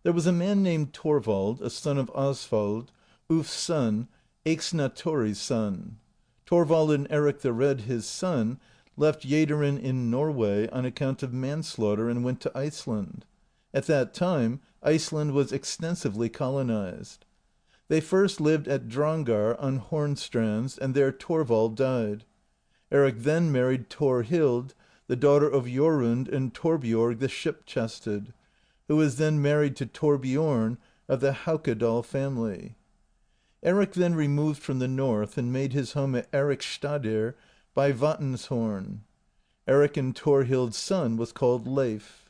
There was a man named Torvald, a son of Osvald, Ulf's son, Eyxnatori's son. Torvald and Eryk the Red, his son, left Jaederen in Norway on account of manslaughter and went to Iceland. At that time Iceland was extensively colonized. They first lived at Drangar on Hornstrands, and there Torvald died. Eryk then married Thorhild, the daughter of Jorund and Torbjorg the ship-chested, who was then married to Torbjorn of the Haukadal family. Eryk then removed from the north and made his home at Erikstadir by Vatnshorn. Eryk and Thorhild's son was called Lafe.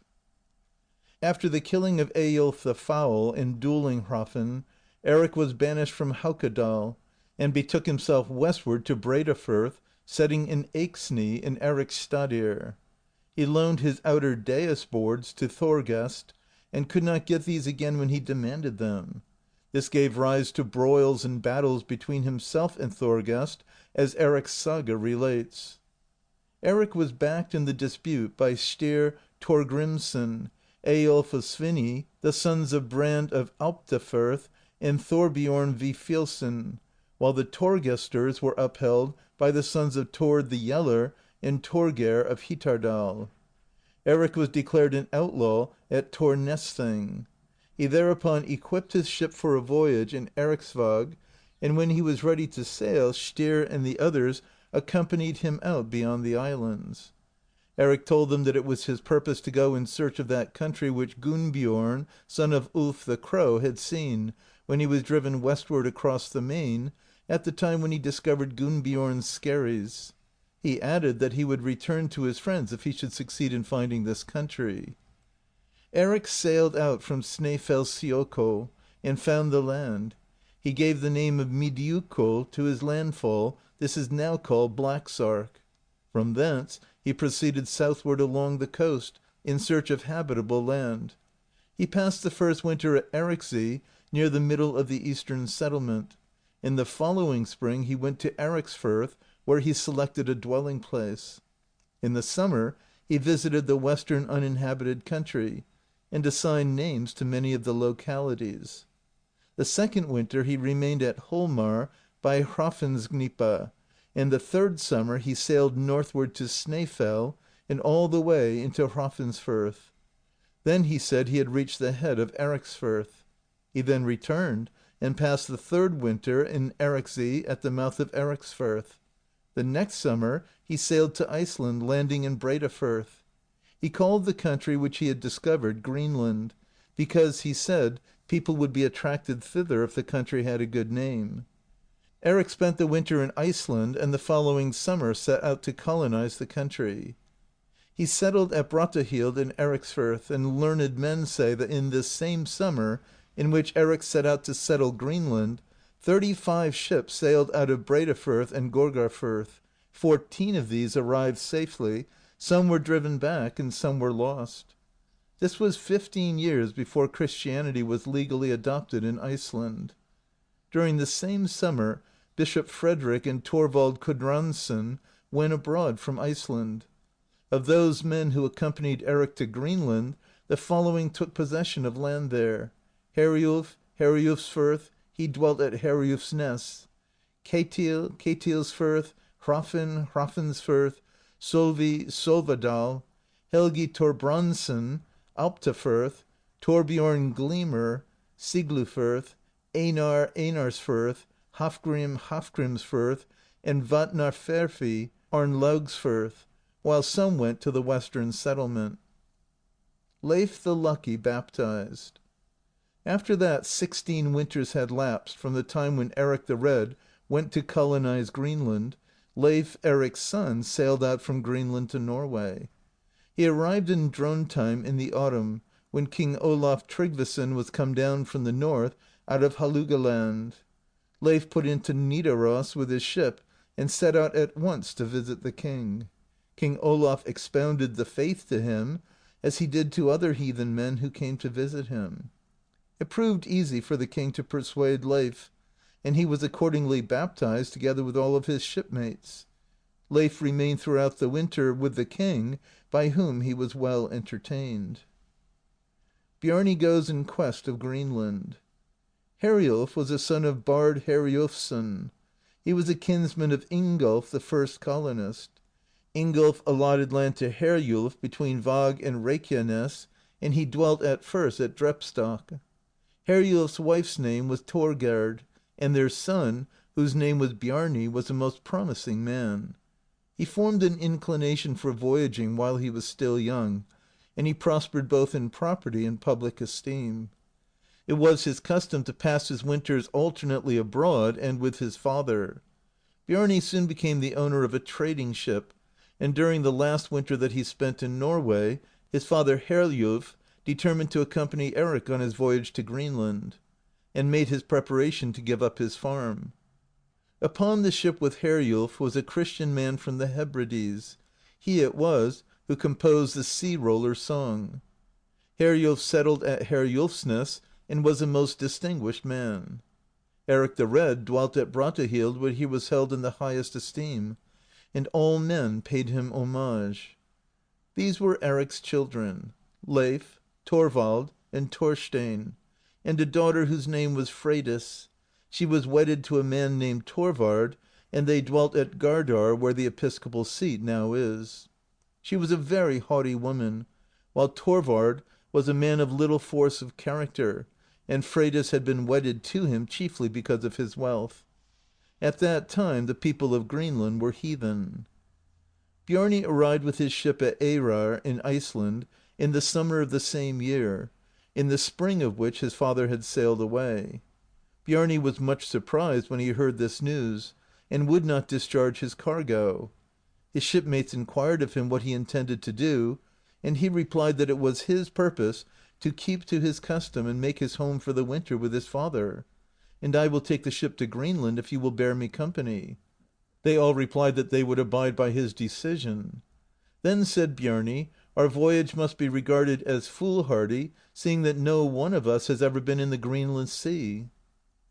After the killing of Eyjolf the Foul in Duelinghrafn, Eryk was banished from Haukadal, and betook himself westward to Breidafirth, setting in Eyxney in Erikstadir. He loaned his outer dais boards to Thorgest, and could not get these again when he demanded them. This gave rise to broils and battles between himself and Thorgest, as Erik's Saga relates. Eryk was backed in the dispute by Styr Thorgrimsson, Eyjolf of Sviney, the sons of Brand of Alptafirth, and Thorbjorn Vifilsson, while the Thorgesters were upheld by the sons of Thord the Yeller and Thorgeir of Hitardal. Eryk was declared an outlaw at Torvstain. He thereupon equipped his ship for a voyage in Eriksvag, and when he was ready to sail, Styr and the others accompanied him out beyond the islands. Eryk told them that it was his purpose to go in search of that country which Gunnbjorn, son of Ulf the Crow, had seen when he was driven westward across the main, at the time when he discovered Gunnbjorn's skerries. He added that he would return to his friends if he should succeed in finding this country. Eryk sailed out from Snæfellsjökull and found the land. He gave the name of Midjukull to his landfall. This is now called Blacksark. From thence he proceeded southward along the coast, in search of habitable land. He passed the first winter at Eriksey, near the middle of the eastern settlement. In the following spring he went to Eriksfirth, where he selected a dwelling place. In the summer he visited the western uninhabited country, and assigned names to many of the localities. The second winter he remained at Holmar by Hrafnsgnipa, and the third summer he sailed northward to Snæfell, and all the way into Hrafnsfirth. Then he said he had reached the head of Eriksfirth. He then returned, and passed the third winter in Eriksey at the mouth of Eriksfirth. The next summer he sailed to Iceland, landing in Breidafirth. He called the country which he had discovered Greenland, because, he said, people would be attracted thither if the country had a good name. Eryk spent the winter in Iceland, and the following summer set out to colonize the country. He settled at Brattahlid in Eriksfirth, and learned men say that in this same summer in which Eryk set out to settle Greenland, 35 ships sailed out of Breidafirth and Gorgarfirth. 14 of these arrived safely, some were driven back, and some were lost. This was 15 years before Christianity was legally adopted in Iceland. During the same summer, Bishop Frederick and Torvald Kodransson went abroad from Iceland. Of those men who accompanied Eryk to Greenland, the following took possession of land there: Herjulf, Herjulfsfirth, he dwelt at Herjulfsness; Ketil, Ketilsfirth; Hrafn, Hrafnsfirth; Solvi, Solvadal; Helgi Torbrandsson, Alptafirth; Torbjorn Gleamer, Siglufirth; Einar, Einarsfirth; Hafgrim, Hafgrimsfirth; and Vatnarferfi, Arnlaugsfirth, while some went to the western settlement. Lafe the Lucky baptized. After that 16 winters had lapsed from the time when Eryk the Red went to colonize Greenland. Lafe, Eryk's son, sailed out from Greenland to Norway. He arrived in Drontheim in the autumn, when King Olaf Tryggvason was come down from the north out of Halugaland. Lafe put into Nidaros with his ship and set out at once to visit the king. King Olaf expounded the faith to him, as he did to other heathen men who came to visit him. It proved easy for the king to persuade Lafe, and he was accordingly baptized together with all of his shipmates. Lafe remained throughout the winter with the king, by whom he was well entertained. Bjarni goes in quest of Greenland. Heriulf was a son of Bard Heriulfsson. He was a kinsman of Ingolf, the first colonist. Ingolf allotted land to Heriulf between Vag and Reykjanes, and he dwelt at first at Drepstok. Heriulf's wife's name was Thorgerd, and their son, whose name was Bjarni, was a most promising man. He formed an inclination for voyaging while he was still young, and he prospered both in property and public esteem. It was his custom to pass his winters alternately abroad and with his father. Bjarni soon became the owner of a trading ship, and during the last winter that he spent in Norway, his father Heriulf determined to accompany Eryk on his voyage to Greenland, and made his preparation to give up his farm. Upon the ship with Heriulf was a Christian man from the Hebrides. He it was who composed the Sea Roller Song. Heriulf settled at Heriulfsness and was a most distinguished man. Eryk the Red dwelt at Brattahlid, where he was held in the highest esteem, and all men paid him homage. These were Eric's children, Lafe, Torvald, and Torvstain, and a daughter whose name was Freitas. She was wedded to a man named Torvald, and they dwelt at Gardar, where the episcopal seat now is. She was a very haughty woman, while Torvald was a man of little force of character, and Freitas had been wedded to him chiefly because of his wealth. At that time the people of Greenland were heathen. Bjarni arrived with his ship at Eyrar in Iceland in the summer of the same year, in the spring of which his father had sailed away. Bjarni was much surprised when he heard this news, and would not discharge his cargo. His shipmates inquired of him what he intended to do, and he replied that it was his purpose to keep to his custom and make his home for the winter with his father, and I will take the ship to Greenland if you will bear me company. They all replied that they would abide by his decision. Then said Bjarni, our voyage must be regarded as foolhardy, seeing that no one of us has ever been in the Greenland Sea.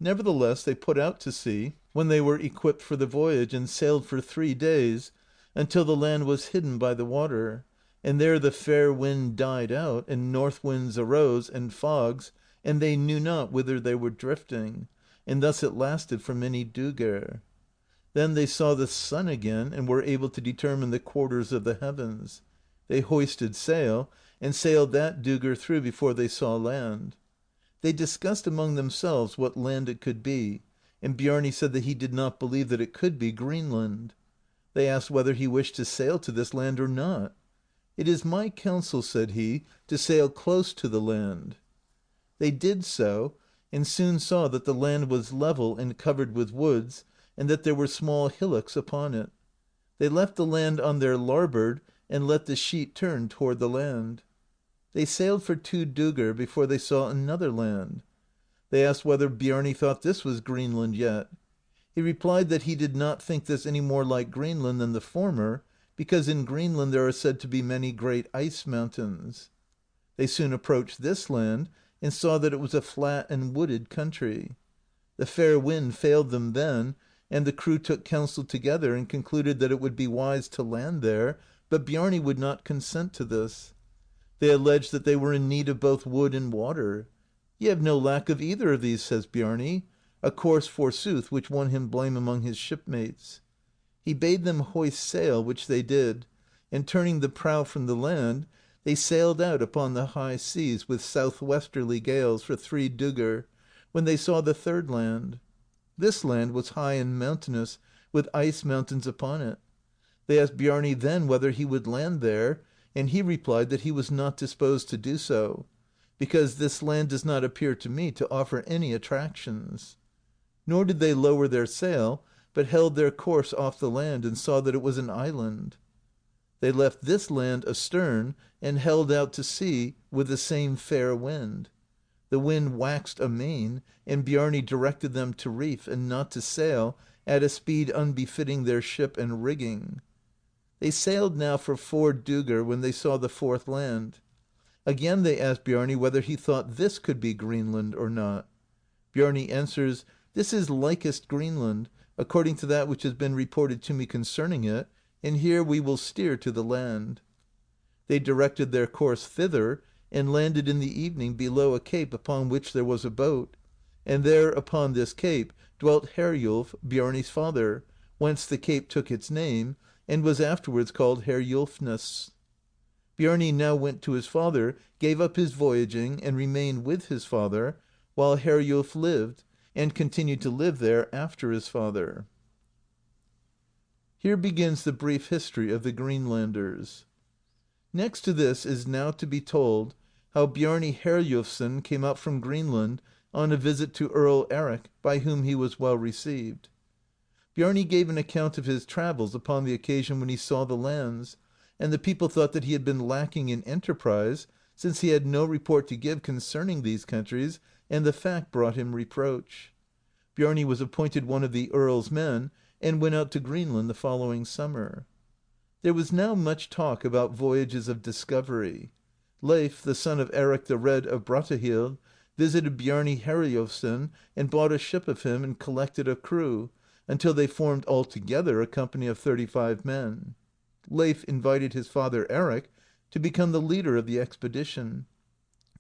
Nevertheless they put out to sea when they were equipped for the voyage, and sailed for 3 days, until the land was hidden by the water, and there the fair wind died out, and north winds arose, and fogs, and they knew not whither they were drifting, and thus it lasted for many dugr. Then they saw the sun again, and were able to determine the quarters of the heavens. They hoisted sail, and sailed that dugr through before they saw land. They discussed among themselves what land it could be, and Bjarni said that he did not believe that it could be Greenland. They asked whether he wished to sail to this land or not. "It is my counsel," said he, "to sail close to the land." They did so, and soon saw that the land was level and covered with woods, and that there were small hillocks upon it. They left the land on their larboard, and let the sheet turn toward the land. They sailed for 2 dugr before they saw another land. They asked whether Bjarni thought this was Greenland yet. He replied that he did not think this any more like Greenland than the former, because in Greenland there are said to be many great ice mountains. They soon approached this land, and saw that it was a flat and wooded country. The fair wind failed them then, and the crew took counsel together, and concluded that it would be wise to land there, but Bjarni would not consent to this. They alleged that they were in need of both wood and water. "Ye have no lack of either of these," says Bjarni, a course, forsooth, which won him blame among his shipmates. He bade them hoist sail, which they did, and turning the prow from the land, they sailed out upon the high seas with southwesterly gales for 3 dugr, when they saw the third land. This land was high and mountainous, with ice mountains upon it. They asked Bjarni then whether he would land there, and he replied that he was not disposed to do so, because this land does not appear to me to offer any attractions. Nor did they lower their sail, but held their course off the land, and saw that it was an island. They left this land astern, and held out to sea with the same fair wind. The wind waxed amain, and Bjarni directed them to reef, and not to sail at a speed unbefitting their ship and rigging. They sailed now for 4 dugr when they saw the 4th land. Again they asked Bjarni whether he thought this could be Greenland or not. Bjarni answers, "This is likest Greenland, according to that which has been reported to me concerning it, and here we will steer to the land." They directed their course thither, and landed in the evening below a cape upon which there was a boat, and there upon this cape dwelt Herjulf, Bjarni's father, whence the cape took its name, and was afterwards called Herjulfness. Bjarni now went to his father, gave up his voyaging, and remained with his father, while Herjulf lived, and continued to live there after his father. Here begins the brief history of the Greenlanders. Next to this is now to be told how Bjarni Herjulfsson came out from Greenland on a visit to Earl Eric, by whom he was well received. Bjarni gave an account of his travels upon the occasion when he saw the lands, and the people thought that he had been lacking in enterprise, since he had no report to give concerning these countries, and the fact brought him reproach. Bjarni was appointed one of the Earl's men, and went out to Greenland the following summer. There was now much talk about voyages of discovery. Lafe, the son of Eryk the Red of Brattahlid, visited Bjarni Herjulfsson and bought a ship of him and collected a crew, until they formed altogether a company of 35 men. Lafe invited his father Eryk to become the leader of the expedition,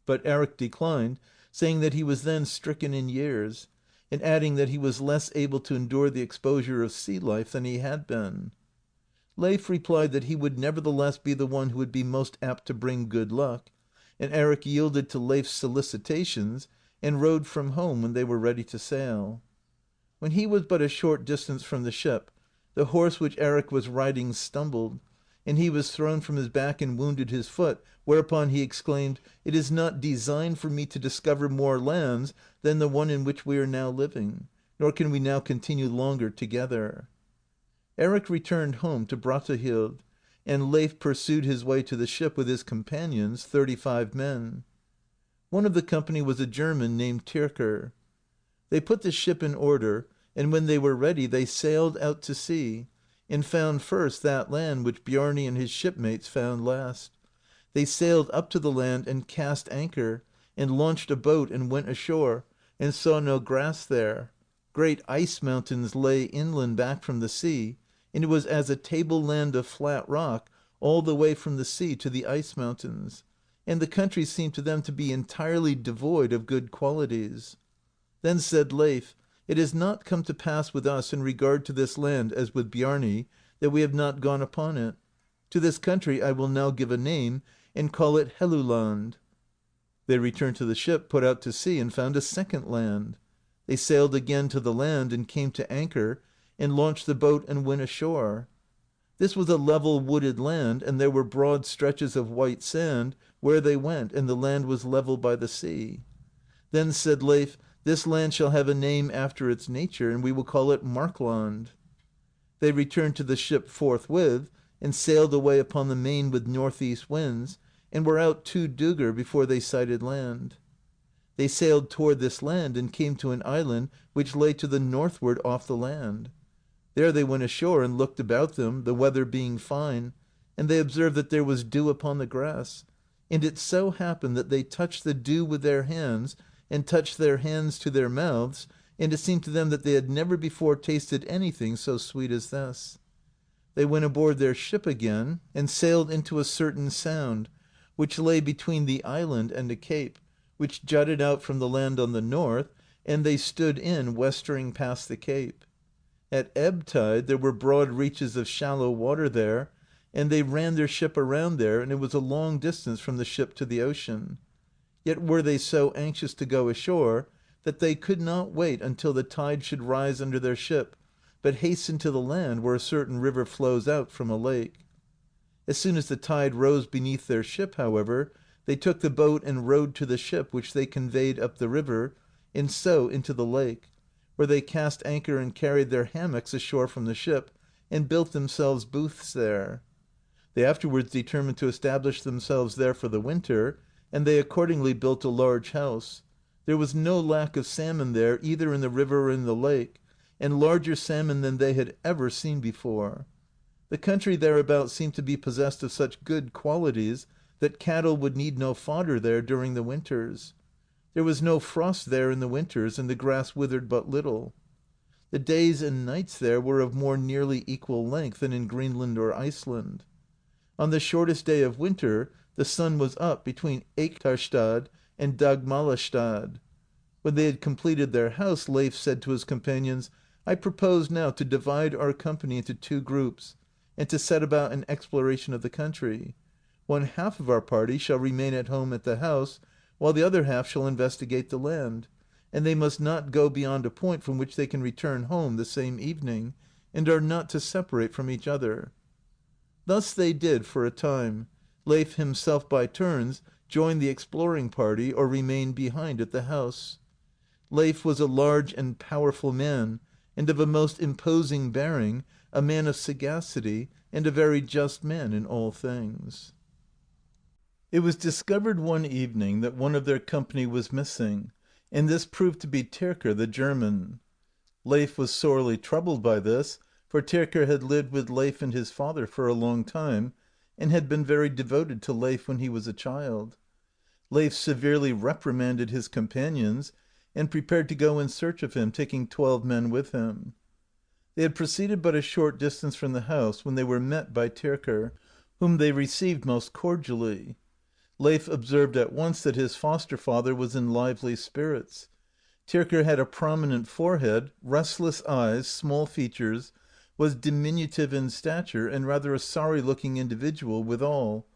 but Eryk declined, saying that he was then stricken in years, and adding that he was less able to endure the exposure of sea life than he had been. Lafe replied that he would nevertheless be the one who would be most apt to bring good luck, and Eryk yielded to Lafe's solicitations and rowed from home when they were ready to sail. When he was but a short distance from the ship, the horse which Eryk was riding stumbled, and he was thrown from his back and wounded his foot, whereupon he exclaimed, "It is not designed for me to discover more lands than the one in which we are now living, nor can we now continue longer together." Eryk returned home to Brattahlid, and Lafe pursued his way to the ship with his companions, 35 men. One of the company was a German named Tyrker. They put the ship in order, and when they were ready they sailed out to sea, and found first that land which Bjarni and his shipmates found last. They sailed up to the land and cast anchor, and launched a boat and went ashore, and saw no grass there. Great ice mountains lay inland back from the sea, and it was as a tableland of flat rock all the way from the sea to the ice mountains, and the country seemed to them to be entirely devoid of good qualities. Then said Lafe, "It has not come to pass with us in regard to this land as with Bjarni, that we have not gone upon it. To this country I will now give a name, and call it Helluland." They returned to the ship, put out to sea, and found a second land. They sailed again to the land, and came to anchor, and launched the boat and went ashore. This was a level wooded land, and there were broad stretches of white sand where they went, and the land was level by the sea. Then said Lafe, "This land shall have a name after its nature, and we will call it Markland." They returned to the ship forthwith, and sailed away upon the main with northeast winds, and were out 2 dugr before they sighted land. They sailed toward this land, and came to an island which lay to the northward off the land. There they went ashore and looked about them, the weather being fine, and they observed that there was dew upon the grass, and it so happened that they touched the dew with their hands, and touched their hands to their mouths, and it seemed to them that they had never before tasted anything so sweet as this. They went aboard their ship again, and sailed into a certain sound, which lay between the island and a cape, which jutted out from the land on the north, and they stood in westering past the cape. At ebb tide there were broad reaches of shallow water there, and they ran their ship around there, and it was a long distance from the ship to the ocean. Yet were they so anxious to go ashore that they could not wait until the tide should rise under their ship, but hastened to the land where a certain river flows out from a lake. As soon as the tide rose beneath their ship, however, they took the boat and rowed to the ship, which they conveyed up the river, and so into the lake, where they cast anchor and carried their hammocks ashore from the ship, and built themselves booths there. They afterwards determined to establish themselves there for the winter, and they accordingly built a large house. There was no lack of salmon there, either in the river or in the lake, and larger salmon than they had ever seen before. The country thereabout seemed to be possessed of such good qualities that cattle would need no fodder there during the winters. There was no frost there in the winters, and the grass withered but little. The days and nights there were of more nearly equal length than in Greenland or Iceland. On the shortest day of winter the sun was up between Eyktarstad and Dagmalastad. When they had completed their house, Leif said to his companions, "I propose now to divide our company into two groups, and to set about an exploration of the country. One half of our party shall remain at home at the house, while the other half shall investigate the land, and they must not go beyond a point from which they can return home the same evening, and are not to separate from each other." Thus they did for a time. Leif himself by turns joined the exploring party or remained behind at the house. Leif was a large and powerful man, and of a most imposing bearing, a man of sagacity, and a very just man in all things. It was discovered one evening that one of their company was missing, and this proved to be Tyrker the German. Leif was sorely troubled by this, for Tyrker had lived with Leif and his father for a long time, and had been very devoted to Leif when he was a child. Leif severely reprimanded his companions, and prepared to go in search of him, taking 12 men with him. They had proceeded but a short distance from the house when they were met by Tyrker, whom they received most cordially. Leif observed at once that his foster-father was in lively spirits. Tyrker had a prominent forehead, restless eyes, small features, was diminutive in stature, and rather a sorry-looking individual withal,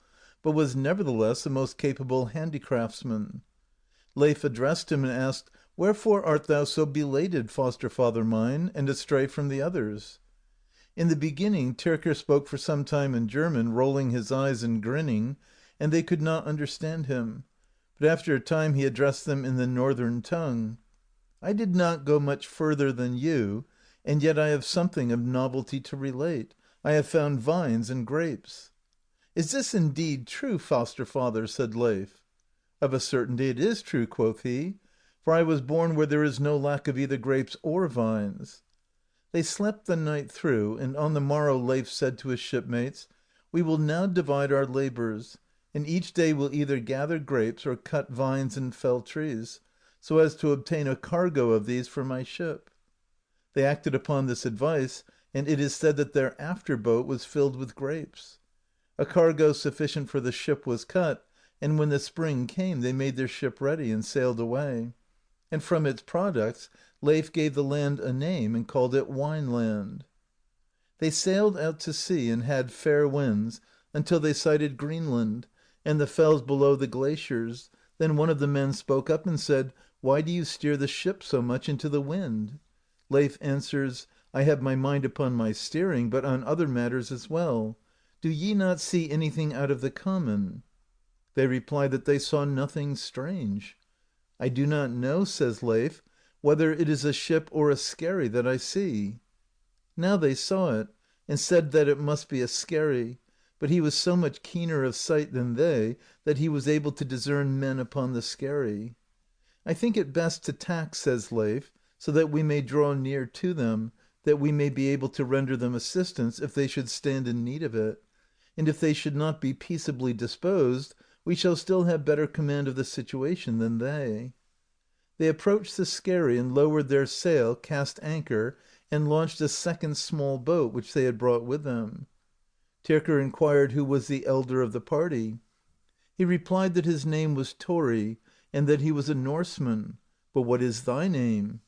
but was nevertheless a most capable handicraftsman. Leif addressed him and asked, "Wherefore art thou so belated, foster-father mine, and astray from the others?" In the beginning Tyrker spoke for some time in German, rolling his eyes and grinning, and they could not understand him, but after a time he addressed them in the northern tongue. "I did not go much further than you, and yet I have something of novelty to relate. I have found vines and grapes." "Is this indeed true, foster-father?" said Leif. "Of a certainty it is true," quoth he, "for I was born where there is no lack of either grapes or vines." They slept the night through, and on the morrow Leif said to his shipmates, "We will now divide our labors, and each day will either gather grapes or cut vines and fell trees, so as to obtain a cargo of these for my ship." They acted upon this advice, and it is said that their after-boat was filled with grapes. A cargo sufficient for the ship was cut, and when the spring came they made their ship ready and sailed away. And from its products Leif gave the land a name and called it Wineland. They sailed out to sea and had fair winds until they sighted Greenland, and the fells below the glaciers. Then one of the men spoke up and said, "Why do you steer the ship so much into the wind?" Leif answers, "I have my mind upon my steering, but on other matters as well. Do ye not see anything out of the common?" They replied that they saw nothing strange. "I do not know," says Leif, "whether it is a ship or a skerry that I see." Now they saw it, and said that it must be a skerry, but he was so much keener of sight than they that he was able to discern men upon the skerry. "I think it best to tack," says Leif, "so that we may draw near to them, that we may be able to render them assistance if they should stand in need of it, and if they should not be peaceably disposed, we shall still have better command of the situation than they." They approached the skerry and lowered their sail, cast anchor, and launched a second small boat which they had brought with them. Tyrker inquired who was the elder of the party. He replied that his name was Tori, and that he was a Norseman. "But what is thy name?"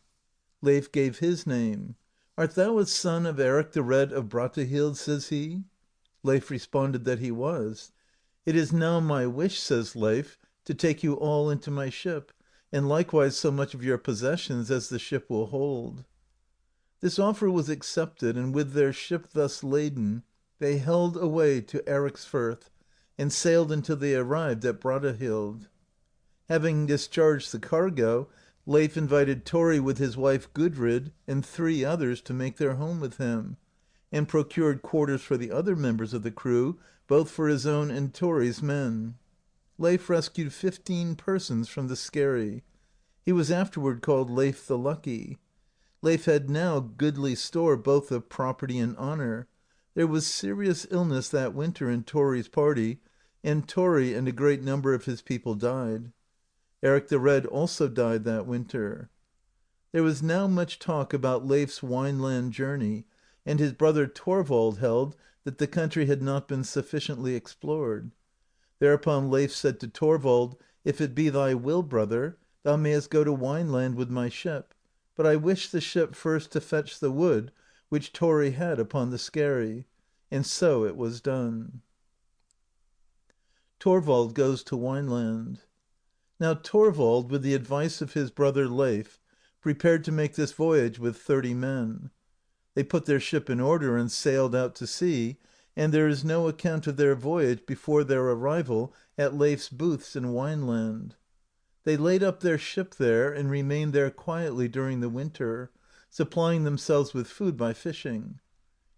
Leif gave his name. "Art thou a son of Eryk the Red of Brattahlid?" says he. Leif responded that he was. "It is now my wish," says Leif, "to take you all into my ship, and likewise so much of your possessions as the ship will hold." This offer was accepted, and with their ship thus laden, they held away to Ericsfirth, and sailed until they arrived at Brattahlid. Having discharged the cargo, Leif invited Tori with his wife Gudrid and 3 others to make their home with him, and procured quarters for the other members of the crew, both for his own and Tori's men. Leif rescued 15 persons from the skerry. He was afterward called Lafe the Lucky. Leif had now goodly store both of property and honor. There was serious illness that winter in Tori's party, and Tori and a great number of his people died. Eryk the Red also died that winter. There was now much talk about Leif's Wineland journey, and his brother Torvald held that the country had not been sufficiently explored. Thereupon Leif said to Torvald: "If it be thy will, brother, thou mayest go to Wineland with my ship, but I wish the ship first to fetch the wood which Tori had upon the skerry." And so it was done. Torvald goes to Wineland. Now Torvald, with the advice of his brother Leif, prepared to make this voyage with 30 men. They put their ship in order and sailed out to sea, and there is no account of their voyage before their arrival at Leif's booths in Wineland. They laid up their ship there, and remained there quietly during the winter, supplying themselves with food by fishing.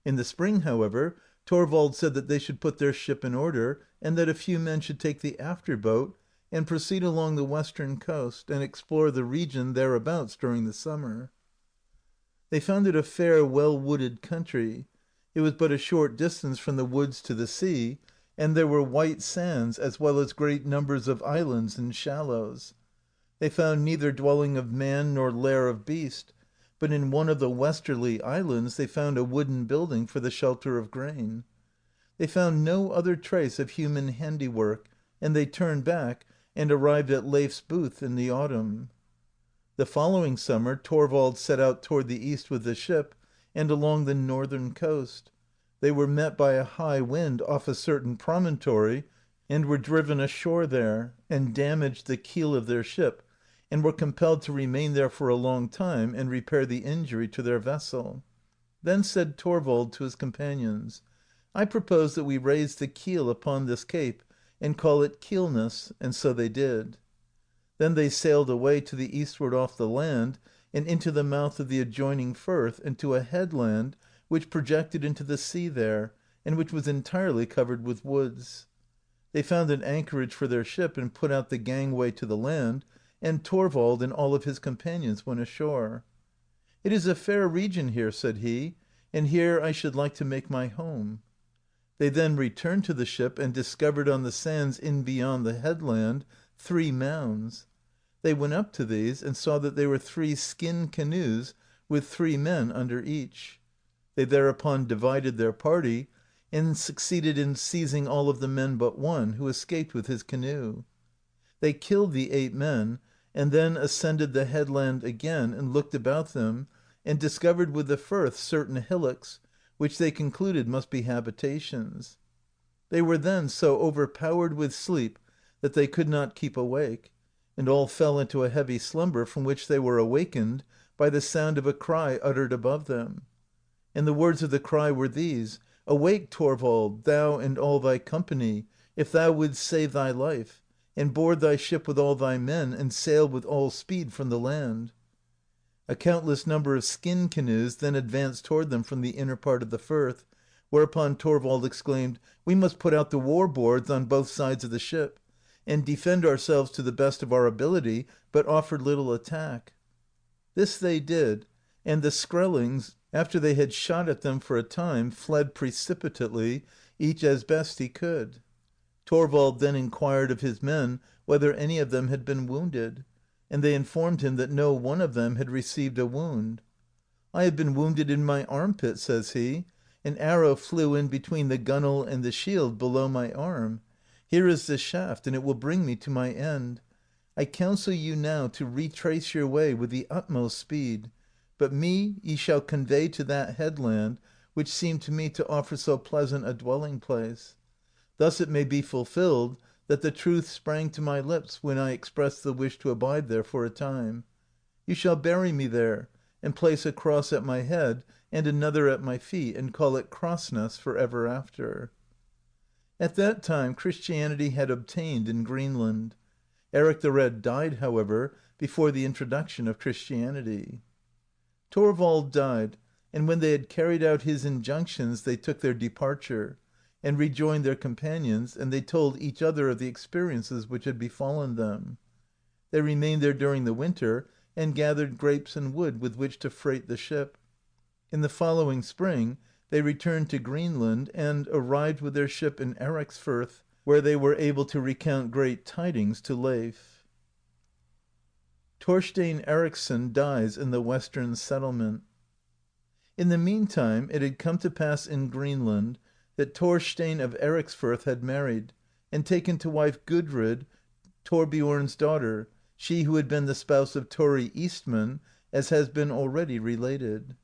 In the spring, however, Torvald said that they should put their ship in order, and that a few men should take the after-boat, and proceed along the western coast, and explore the region thereabouts during the summer. They found it a fair, well-wooded country. It was but a short distance from the woods to the sea, and there were white sands as well as great numbers of islands and shallows. They found neither dwelling of man nor lair of beast, but in one of the westerly islands they found a wooden building for the shelter of grain. They found no other trace of human handiwork, and they turned back, and arrived at Leif's booth in the autumn. The following summer Torvald set out toward the east with the ship, and along the northern coast. They were met by a high wind off a certain promontory, and were driven ashore there, and damaged the keel of their ship, and were compelled to remain there for a long time, and repair the injury to their vessel. Then said Torvald to his companions: "I propose that we raise the keel upon this cape, and call it Keelness," and so they did. Then they sailed away to the eastward off the land, and into the mouth of the adjoining firth, and to a headland which projected into the sea there, and which was entirely covered with woods. They found an anchorage for their ship, and put out the gangway to the land, and Torvald and all of his companions went ashore. "It is a fair region here," said he, "and here I should like to make my home." They then returned to the ship, and discovered on the sands in beyond the headland 3 mounds. They went up to these, and saw that they were 3 skin canoes with 3 men under each. They thereupon divided their party, and succeeded in seizing all of the men but one, who escaped with his canoe. They killed the 8 men, and then ascended the headland again, and looked about them, and discovered with the firth certain hillocks, which they concluded must be habitations. They were then so overpowered with sleep that they could not keep awake, and all fell into a heavy slumber, from which they were awakened by the sound of a cry uttered above them. And the words of the cry were these: "Awake, Torvald, thou and all thy company, if thou wouldst save thy life, and board thy ship with all thy men, and sail with all speed from the land." A countless number of skin canoes then advanced toward them from the inner part of the firth, whereupon Torvald exclaimed: "We must put out the war boards on both sides of the ship, and defend ourselves to the best of our ability, but offer little attack." This they did, and the Screlings, after they had shot at them for a time, fled precipitately, each as best he could. Torvald then inquired of his men whether any of them had been wounded, and they informed him that no one of them had received a wound. "I have been wounded in my armpit," says he. "An arrow flew in between the gunwale and the shield below my arm. Here is the shaft, and it will bring me to my end. I counsel you now to retrace your way with the utmost speed, but me ye shall convey to that headland, which seemed to me to offer so pleasant a dwelling place. Thus it may be fulfilled that the truth sprang to my lips when I expressed the wish to abide there for a time. You shall bury me there, and place a cross at my head and another at my feet, and call it Crossness for ever after." At that time Christianity had obtained in Greenland. Eryk the Red died, however, before the introduction of Christianity. Torvald died, and when they had carried out his injunctions they took their departure, and rejoined their companions, and they told each other of the experiences which had befallen them. They remained there during the winter, and gathered grapes and wood with which to freight the ship. In the following spring they returned to Greenland, and arrived with their ship in Eric's Firth, where they were able to recount great tidings to Lafe. Torvstain Ericsson dies in the Western Settlement. In the meantime it had come to pass in Greenland that Torvstain of Ericsfirth had married, and taken to wife Gudrid, Thorbiorn's daughter, she who had been the spouse of Tori Eastman, as has been already related.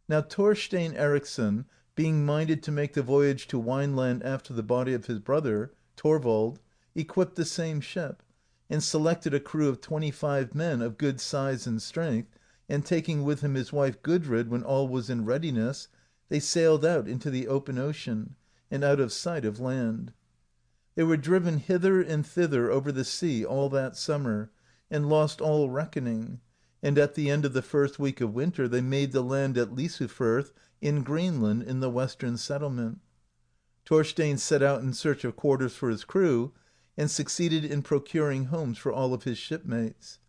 Now Torvstain Ericsson, being minded to make the voyage to Wineland after the body of his brother, Torvald, equipped the same ship, and selected a crew of 25 men of good size and strength, and taking with him his wife Gudrid when all was in readiness, they sailed out into the open ocean, and out of sight of land. They were driven hither and thither over the sea all that summer, and lost all reckoning, and at the end of the first week of winter they made the land at Lysufirth in Greenland in the western settlement. Thorstein set out in search of quarters for his crew, and succeeded in procuring homes for all of his shipmates,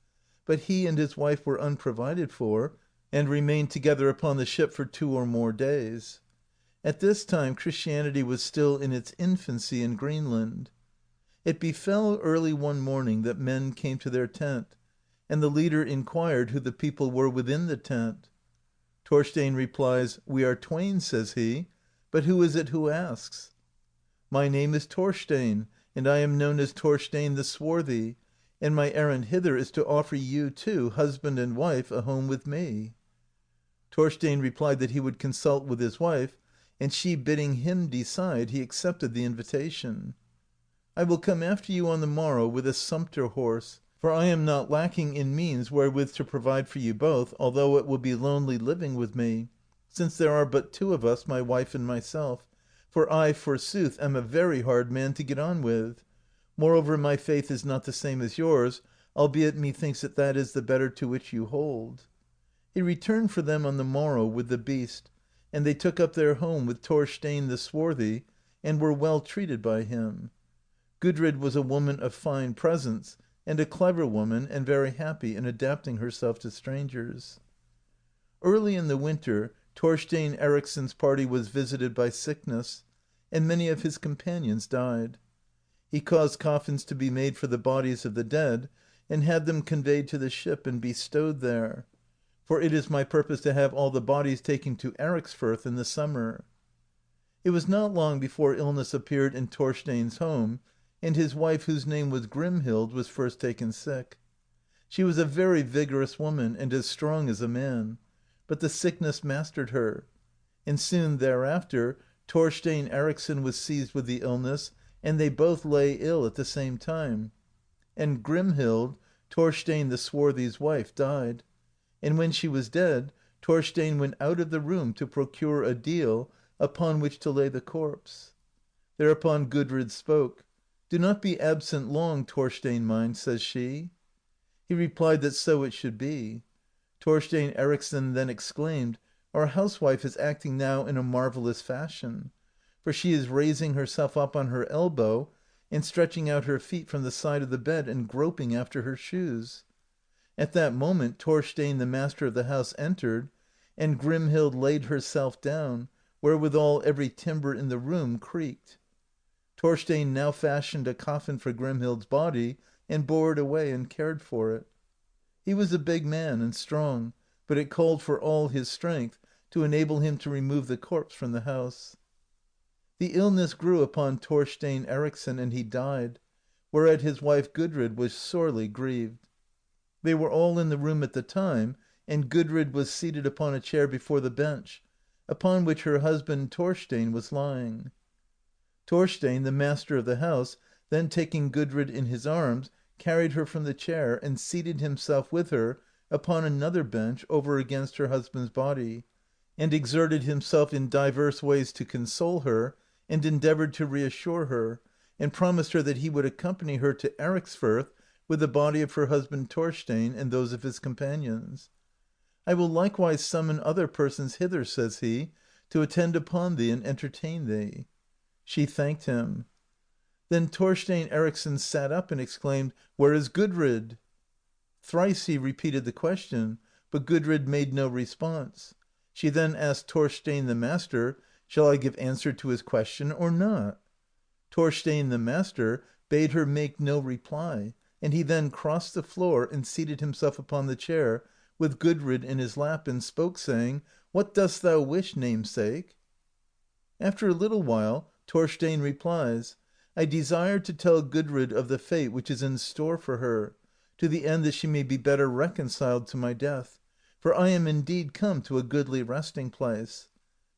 but he and his wife were unprovided for, and remained together upon the ship for 2 or more days. At this time Christianity was still in its infancy in Greenland. It befell early one morning that men came to their tent, and the leader inquired who the people were within the tent. Thorstein replies, "We are twain," says he, "but who is it who asks?" "My name is Thorstein, and I am known as Thorstein the Swarthy, and my errand hither is to offer you two, husband and wife, a home with me." Thorstein replied that he would consult with his wife, and she bidding him decide, he accepted the invitation. "I will come after you on the morrow with a sumpter horse, for I am not lacking in means wherewith to provide for you both, although it will be lonely living with me, since there are but 2 of us, my wife and myself, for I, forsooth, am a very hard man to get on with. Moreover, my faith is not the same as yours, albeit methinks that is the better to which you hold." He returned for them on the morrow with the beast, and they took up their home with Thorstein the Swarthy, and were well treated by him. Gudrid was a woman of fine presence, and a clever woman, and very happy in adapting herself to strangers. Early in the winter, Thorstein Ericsson's party was visited by sickness, and many of his companions died. He caused coffins to be made for the bodies of the dead, and had them conveyed to the ship and bestowed there, for it is my purpose to have all the bodies taken to Ericsfirth in the summer. It was not long before illness appeared in Thorstein's home, and his wife, whose name was Grimhild, was first taken sick. She was a very vigorous woman, and as strong as a man, but the sickness mastered her, and soon thereafter Thorstein Ericsson was seized with the illness, and they both lay ill at the same time, and Grimhild, Thorstein the Swarthy's wife, died, and when she was dead, Thorstein went out of the room to procure a deal upon which to lay the corpse. Thereupon Gudrid spoke. "Do not be absent long, Thorstein mine," says she. He replied that so it should be. Thorstein Ericsson then exclaimed, "Our housewife is acting now in a marvellous fashion, for she is raising herself up on her elbow, and stretching out her feet from the side of the bed, and groping after her shoes." At that moment Thorstein, the master of the house, entered, and Grimhild laid herself down, wherewithal every timber in the room creaked. Thorstein now fashioned a coffin for Grimhild's body, and bore it away and cared for it. He was a big man and strong, but it called for all his strength to enable him to remove the corpse from the house. The illness grew upon Thorstein Ericsson, and he died, whereat his wife Gudrid was sorely grieved. They were all in the room at the time, and Gudrid was seated upon a chair before the bench, upon which her husband Thorstein was lying. Thorstein, the master of the house, then taking Gudrid in his arms, carried her from the chair, and seated himself with her upon another bench over against her husband's body, and exerted himself in divers ways to console her, and endeavoured to reassure her, and promised her that he would accompany her to Ericsfirth with the body of her husband Thorstein and those of his companions. "I will likewise summon other persons hither," says he, "to attend upon thee and entertain thee." She thanked him. Then Thorstein Ericsson sat up and exclaimed, "Where is Gudrid?" Thrice he repeated the question, but Gudrid made no response. She then asked Thorstein the master, "Shall I give answer to his question or not?" Thorstein the master bade her make no reply, and he then crossed the floor and seated himself upon the chair, with Gudrid in his lap, and spoke, saying, "What dost thou wish, namesake?" After a little while Thorstein replies, I desire to tell Gudrid of the fate which is in store for her, to the end that she may be better reconciled to my death, for I am indeed come to a goodly resting place.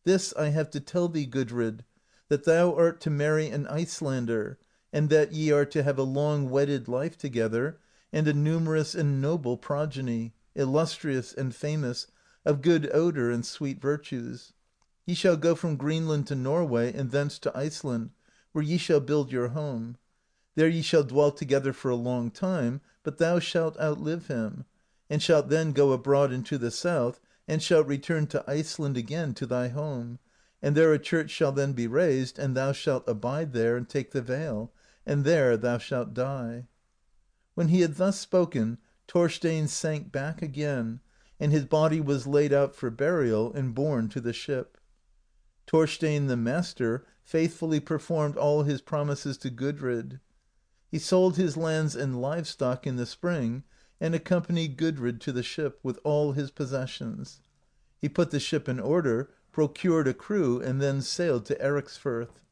This I have to tell thee, Gudrid, that thou art to marry an Icelander, and that ye are to have a long wedded life together, and a numerous and noble progeny, illustrious and famous, of good odour and sweet virtues. Ye shall go from Greenland to Norway, and thence to Iceland, where ye shall build your home. There ye shall dwell together for a long time, but thou shalt outlive him, and shalt then go abroad into the south, and shalt return to Iceland again to thy home, and there a church shall then be raised, and thou shalt abide there and take the veil, and there thou shalt die." When he had thus spoken, Torvstain sank back again, and his body was laid out for burial and borne to the ship. Torvstain the Master faithfully performed all his promises to Gudrid. He sold his lands and livestock in the spring, and accompanied Gudrid to the ship with all his possessions. He put the ship in order, procured a crew, and then sailed to Ericsfirth.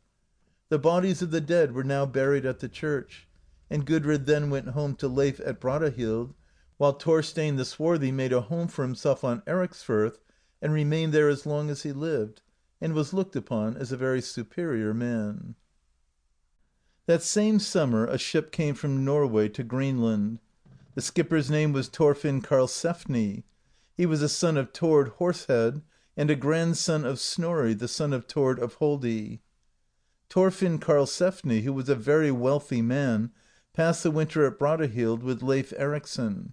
The bodies of the dead were now buried at the church, and Gudrid then went home to Lafe at Brattahlid, while Torvstain the Swarthy made a home for himself on Ericsfirth, and remained there as long as he lived, and was looked upon as a very superior man. That same summer a ship came from Norway to Greenland. The skipper's name was Thorfinn Karlsefni. He was a son of Tord Horsehead, and a grandson of Snorri, the son of Tord of Holdi. Thorfinn Karlsefni, who was a very wealthy man, passed the winter at Brattahlid with Leif Erikson.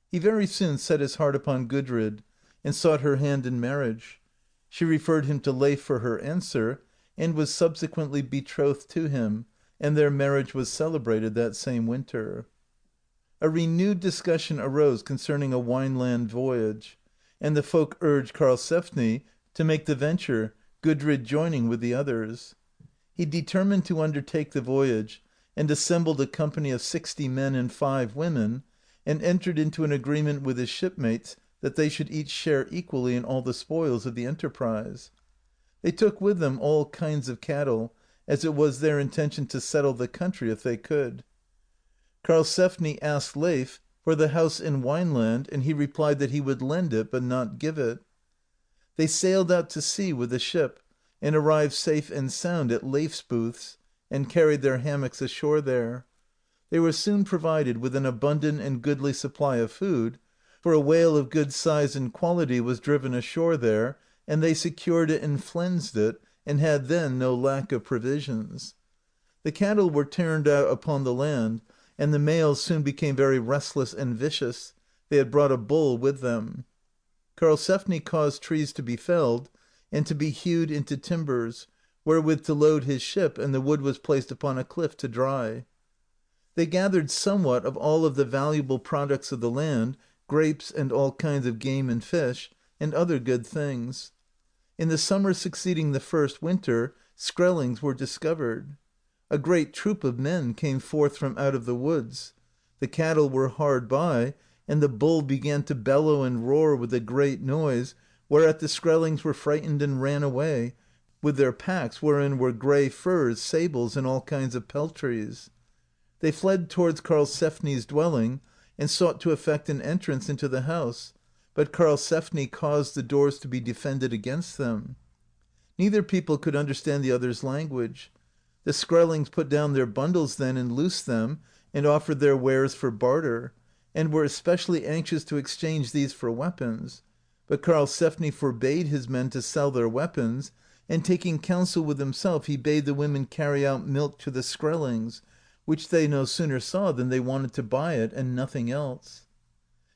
He very soon set his heart upon Gudrid, and sought her hand in marriage. She referred him to Leif for her answer, and was subsequently betrothed to him, and their marriage was celebrated that same winter. A renewed discussion arose concerning a Wineland voyage, and the folk urged Karlsefni to make the venture, Gudrid joining with the others. He determined to undertake the voyage, and assembled a company of 60 men and 5 women, and entered into an agreement with his shipmates that they should each share equally in all the spoils of the enterprise. They took with them all kinds of cattle, as it was their intention to settle the country if they could. Karlsefni asked Leif for the house in Wineland, and he replied that he would lend it but not give it. They sailed out to sea with the ship, and arrived safe and sound at Leif's booths, and carried their hammocks ashore there. They were soon provided with an abundant and goodly supply of food, for a whale of good size and quality was driven ashore there, and they secured it and flensed it, and had then no lack of provisions. The cattle were turned out upon the land, and the males soon became very restless and vicious. They had brought a bull with them. Karlsefni caused trees to be felled, and to be hewed into timbers, wherewith to load his ship, and the wood was placed upon a cliff to dry. They gathered somewhat of all of the valuable products of the land, grapes and all kinds of game and fish, and other good things. In the summer succeeding the first winter, Screlings were discovered. A great troop of men came forth from out of the woods. The cattle were hard by, and the bull began to bellow and roar with a great noise, whereat the Screlings were frightened and ran away, with their packs wherein were grey furs, sables, and all kinds of peltries. They fled towards Karlsefni's dwelling, and sought to effect an entrance into the house, but Karlsefni caused the doors to be defended against them. Neither people could understand the other's language. The Screlings put down their bundles then and loosed them, and offered their wares for barter, and were especially anxious to exchange these for weapons, but Karlsefni forbade his men to sell their weapons, and taking counsel with himself he bade the women carry out milk to the Screlings, which they no sooner saw than they wanted to buy it, and nothing else.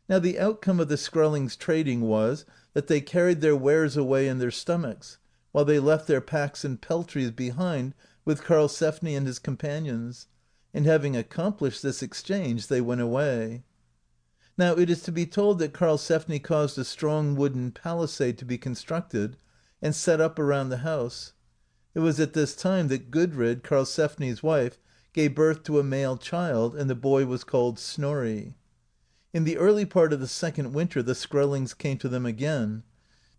Now the outcome of the Screlings' trading was that they carried their wares away in their stomachs, while they left their packs and peltries behind with Karlsefni and his companions, and having accomplished this exchange they went away. Now it is to be told that Karlsefni caused a strong wooden palisade to be constructed and set up around the house. It was at this time that Gudrid, Karlsefni's wife, gave birth to a male child, and the boy was called Snorri. In the early part of the second winter the Screlings came to them again,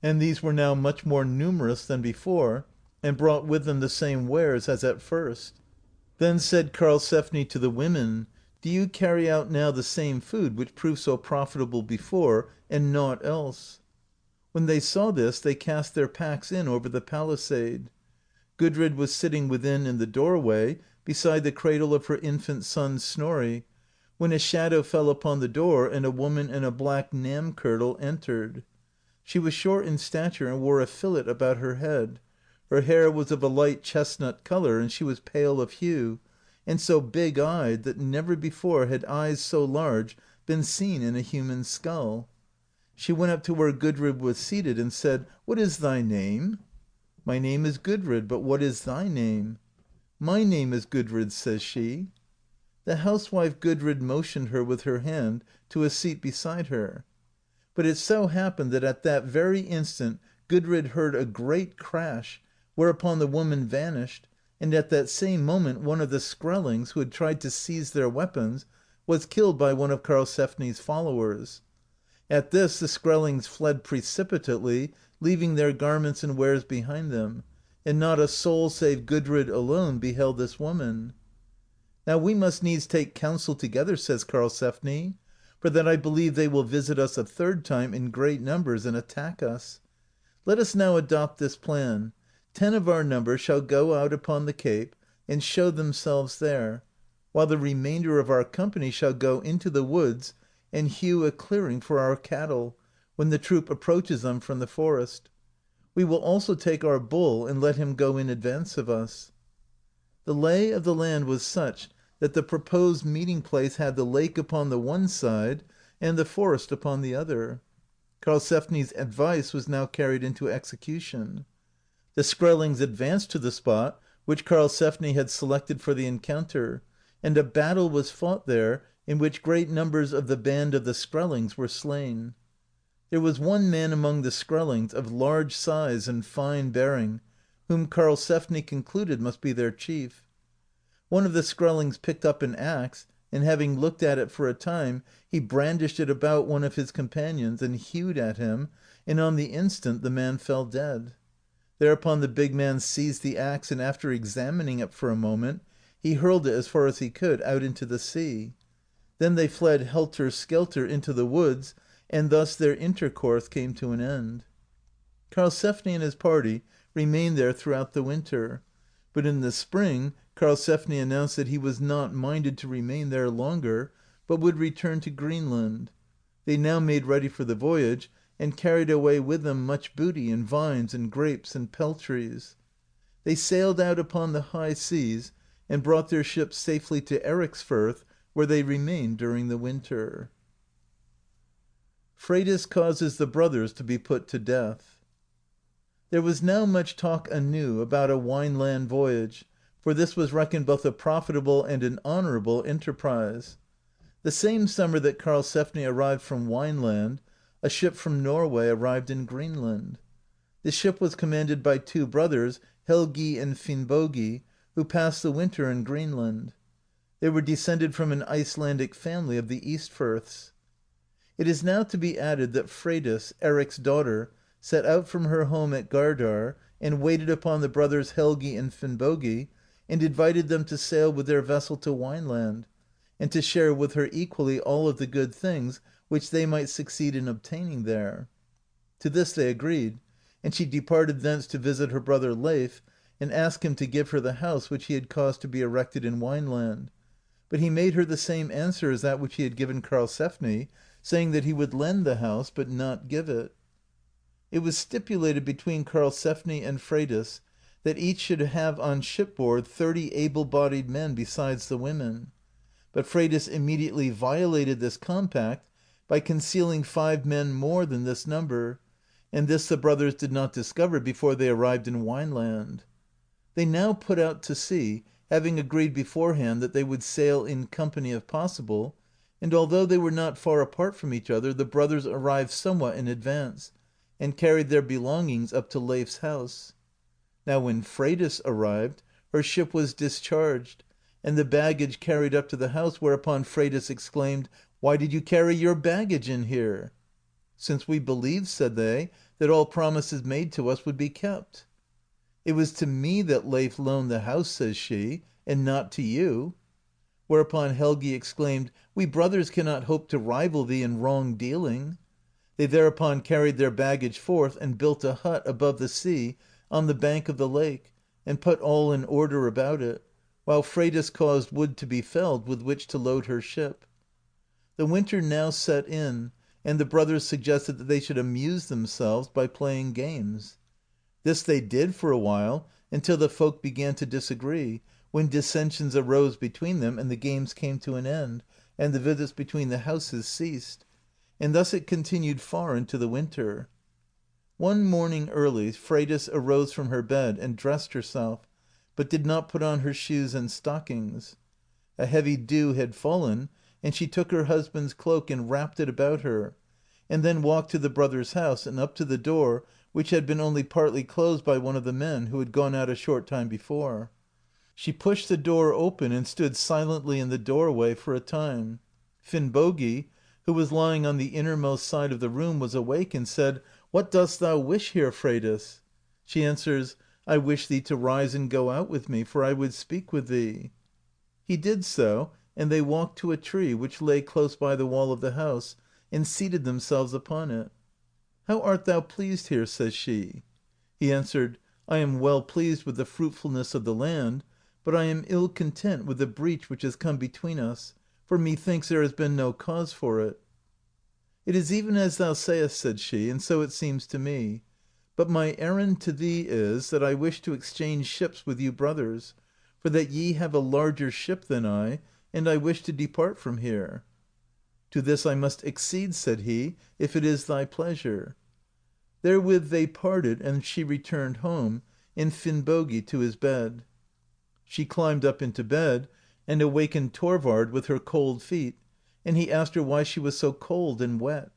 and these were now much more numerous than before, and brought with them the same wares as at first. Then said Karlsefni to the women: "Do you carry out now the same food which proved so profitable before, and nought else?" When they saw this, they cast their packs in over the palisade. Gudrid was sitting within in the doorway, beside the cradle of her infant son Snorri, when a shadow fell upon the door, and a woman in a black nam‐kirtle entered. She was short in stature, and wore a fillet about her head. Her hair was of a light chestnut color, and she was pale of hue, and so big‐eyed that never before had eyes so large been seen in a human skull. She went up to where Gudrid was seated, and said: "What is thy name?" "My name is Gudrid, but what is thy name?" "My name is Gudrid," says she. The housewife Gudrid motioned her with her hand to a seat beside her. But it so happened that at that very instant Gudrid heard a great crash, whereupon the woman vanished, and at that same moment one of the Screlings, who had tried to seize their weapons, was killed by one of Karlsefni's followers. At this the Screlings fled precipitately, leaving their garments and wares behind them, and not a soul save Gudrid alone beheld this woman. "Now we must needs take counsel together," says Karlsefni, "for that I believe they will visit us a third time in great numbers and attack us. Let us now adopt this plan. 10 of our number shall go out upon the cape, and show themselves there, while the remainder of our company shall go into the woods, and hew a clearing for our cattle, when the troop approaches them from the forest. We will also take our bull, and let him go in advance of us." The lay of the land was such that the proposed meeting place had the lake upon the one side, and the forest upon the other. Karlsefni's advice was now carried into execution. The Screllings advanced to the spot which Karlsefni had selected for the encounter, and a battle was fought there, in which great numbers of the band of the Screllings were slain. There was one man among the Screllings of large size and fine bearing, whom Karlsefni concluded must be their chief. One of the Screllings picked up an axe, and having looked at it for a time, he brandished it about one of his companions, and hewed at him, and on the instant the man fell dead. Thereupon the big man seized the axe, and after examining it for a moment, he hurled it as far as he could out into the sea. Then they fled helter-skelter into the woods, and thus their intercourse came to an end. Karlsefni and his party remained there throughout the winter, but in the spring Karlsefni announced that he was not minded to remain there longer, but would return to Greenland. They now made ready for the voyage, and carried away with them much booty, and vines, and grapes, and peltries. They sailed out upon the high seas, and brought their ships safely to Ericsfirth, where they remained during the winter. Freitas causes the brothers to be put to death. There was now much talk anew about a Wineland voyage, for this was reckoned both a profitable and an honourable enterprise. The same summer that Karlsefni arrived from Wineland, a ship from Norway arrived in Greenland. The ship was commanded by 2 brothers, Helgi and Finnbogi, who passed the winter in Greenland. They were descended from an Icelandic family of the Eastfirths. It is now to be added that Freitas, Eric's daughter, set out from her home at Gardar, and waited upon the brothers Helgi and Finnbogi, and invited them to sail with their vessel to Wineland, and to share with her equally all of the good things which they might succeed in obtaining there. To this they agreed, and she departed thence to visit her brother Lafe, and ask him to give her the house which he had caused to be erected in Wineland. But he made her the same answer as that which he had given Karlsefni, saying that he would lend the house, but not give it. It was stipulated between Karlsefni and Freitas that each should have on shipboard 30 able-bodied men besides the women. But Freitas immediately violated this compact by concealing 5 men more than this number, and this the brothers did not discover before they arrived in Wineland. They now put out to sea, having agreed beforehand that they would sail in company if possible, and although they were not far apart from each other, the brothers arrived somewhat in advance, and carried their belongings up to Leif's house. Now when Freitas arrived, her ship was discharged, and the baggage carried up to the house, whereupon Freitas exclaimed, "Why did you carry your baggage in here?" "Since we believed," said they, "that all promises made to us would be kept." "It was to me that Leif loaned the house," says she, and not to you." Whereupon Helgi exclaimed: "We brothers cannot hope to rival thee in wrong dealing." They thereupon carried their baggage forth, and built a hut above the sea on the bank of the lake, and put all in order about it, while Freitas caused wood to be felled with which to load her ship. The winter now set in, and the brothers suggested that they should amuse themselves by playing games. This they did for a while, until the folk began to disagree, when dissensions arose between them, and the games came to an end, and the visits between the houses ceased. And thus it continued far into the winter. One morning early Freitas arose from her bed and dressed herself, but did not put on her shoes and stockings. A heavy dew had fallen, and she took her husband's cloak and wrapped it about her, and then walked to the brothers' house and up to the door, which had been only partly closed by one of the men, who had gone out a short time before. She pushed the door open and stood silently in the doorway for a time. Finnbogi, who was lying on the innermost side of the room, was awake, and said: "What dost thou wish here, Freitas?" She answers: "I wish thee to rise and go out with me, for I would speak with thee." He did so, and they walked to a tree which lay close by the wall of the house, and seated themselves upon it. "How art thou pleased here?" says she. He answered: "I am well pleased with the fruitfulness of the land, but I am ill content with the breach which has come between us, for methinks there has been no cause for it." "It is even as thou sayest," said she, "and so it seems to me. But my errand to thee is, that I wish to exchange ships with you brothers, for that ye have a larger ship than I, and I wish to depart from here." "To this I must accede," said he, "if it is thy pleasure." Therewith they parted, and she returned home, and Finnbogi to his bed. She climbed up into bed, and awakened Torvald with her cold feet, and he asked her why she was so cold and wet.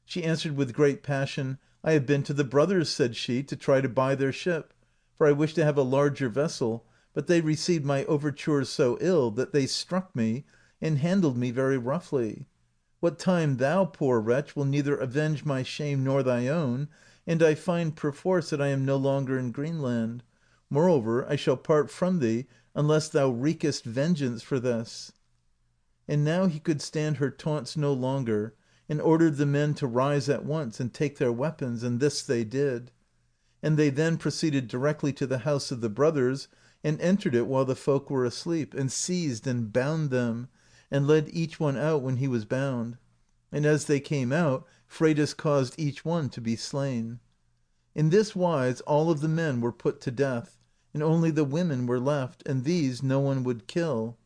She answered with great passion: "I have been to the brothers," said she, "to try to buy their ship, for I wish to have a larger vessel, but they received my overtures so ill that they struck me, and handled me very roughly. What time thou, poor wretch, will neither avenge my shame nor thy own, and I find perforce that I am no longer in Greenland. Moreover, I shall part from thee unless thou wreakest vengeance for this." And now he could stand her taunts no longer, and ordered the men to rise at once and take their weapons, and this they did. And they then proceeded directly to the house of the brothers, and entered it while the folk were asleep, and seized and bound them, and led each one out when he was bound. And as they came out, Freitas caused each one to be slain. In this wise all of the men were put to death, and only the women were left, and these no one would kill.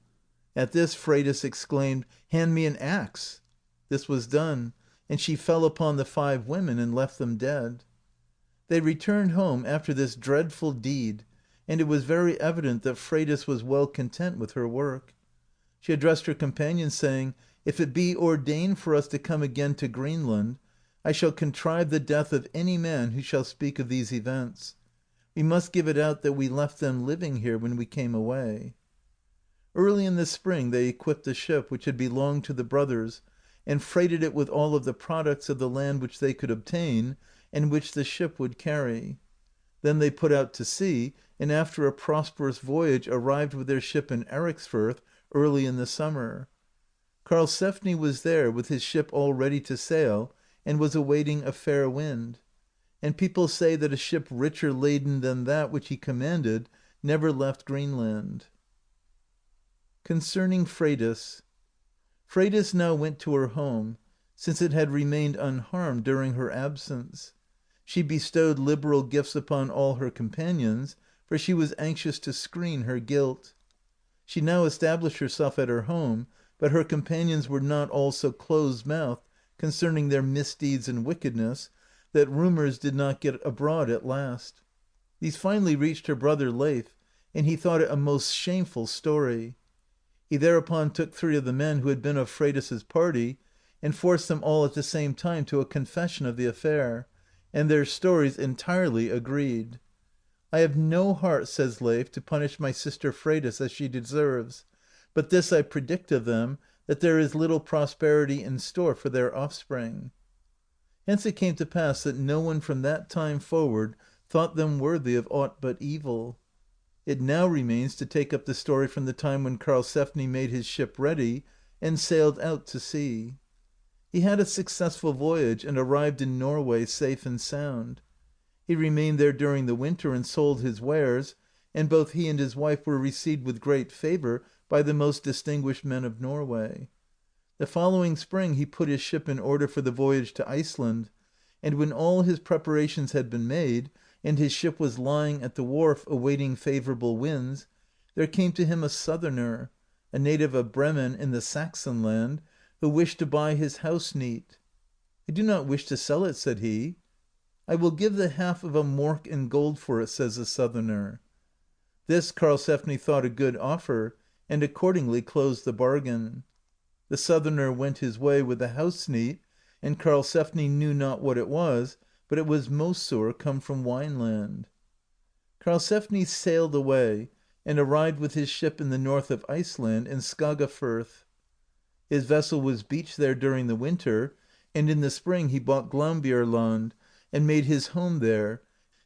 At this Freitas exclaimed: "Hand me an axe." This was done, and she fell upon the 5 women and left them dead. They returned home after this dreadful deed, and it was very evident that Freitas was well content with her work. She addressed her companions, saying: "If it be ordained for us to come again to Greenland, I shall contrive the death of any man who shall speak of these events. We must give it out that we left them living here when we came away." Early in the spring they equipped a ship which had belonged to the brothers, and freighted it with all of the products of the land which they could obtain, and which the ship would carry. Then they put out to sea, and after a prosperous voyage arrived with their ship in Ericsfirth early in the summer. Karlsefni was there with his ship all ready to sail, and was awaiting a fair wind. And people say that a ship richer laden than that which he commanded never left Greenland. Concerning Freitas. Freitas now went to her home, since it had remained unharmed during her absence. She bestowed liberal gifts upon all her companions, for she was anxious to screen her guilt. She now established herself at her home, but her companions were not all so close-mouthed concerning their misdeeds and wickedness, that rumours did not get abroad at last. These finally reached her brother Lafe, and he thought it a most shameful story. He thereupon took 3 of the men who had been of Freitas's party, and forced them all at the same time to a confession of the affair, and their stories entirely agreed. "I have no heart," says Lafe, "to punish my sister Freitas as she deserves, but this I predict of them, that there is little prosperity in store for their offspring." Hence it came to pass that no one from that time forward thought them worthy of aught but evil. It now remains to take up the story from the time when Karlsefni made his ship ready and sailed out to sea. He had a successful voyage and arrived in Norway safe and sound. He remained there during the winter and sold his wares, and both he and his wife were received with great favor by the most distinguished men of Norway. The following spring he put his ship in order for the voyage to Iceland, and when all his preparations had been made, and his ship was lying at the wharf awaiting favorable winds, there came to him a Southerner, a native of Bremen in the Saxon land, who wished to buy his house neat. "I do not wish to sell it," said he. "I will give the half of a mork in gold for it," says the Southerner. This Karlsefni thought a good offer, and accordingly closed the bargain. The Southerner went his way with the house neat, and Karlsefni knew not what it was, but it was Mosur come from Wineland. Karlsefni sailed away, and arrived with his ship in the north of Iceland, in Saga firth. His vessel was beached there during the winter, and in the spring he bought Glaumbjarland, and made his home there,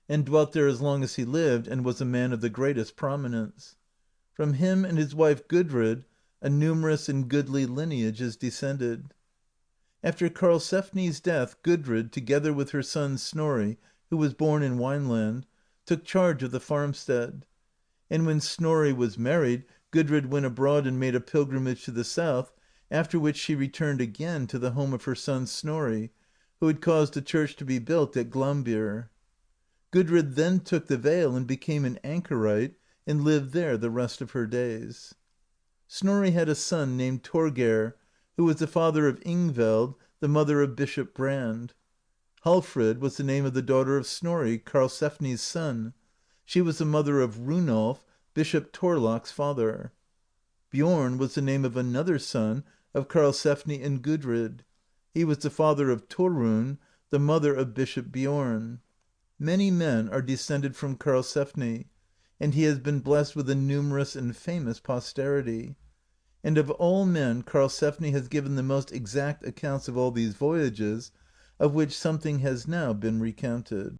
and dwelt there as long as he lived, and was a man of the greatest prominence. From him and his wife Gudrid a numerous and goodly lineage is descended. After Karlsefni's death, Gudrid, together with her son Snorri, who was born in Wineland, took charge of the farmstead. And when Snorri was married, Gudrid went abroad and made a pilgrimage to the south, after which she returned again to the home of her son Snorri, who had caused a church to be built at Glaumbjar. Gudrid then took the veil and became an anchorite, and lived there the rest of her days. Snorri had a son named Thorgeir, who was the father of Ingveld, the mother of Bishop Brand. Hallfrid was the name of the daughter of Snorri, Karlsefni's son. She was the mother of Runolf, Bishop Thorlak's father. Bjorn was the name of another son of Karlsefni and Gudrid. He was the father of Torun, the mother of Bishop Bjorn. Many men are descended from Karlsefni, and he has been blessed with a numerous and famous posterity. And of all men Karlsefni has given the most exact accounts of all these voyages, of which something has now been recounted.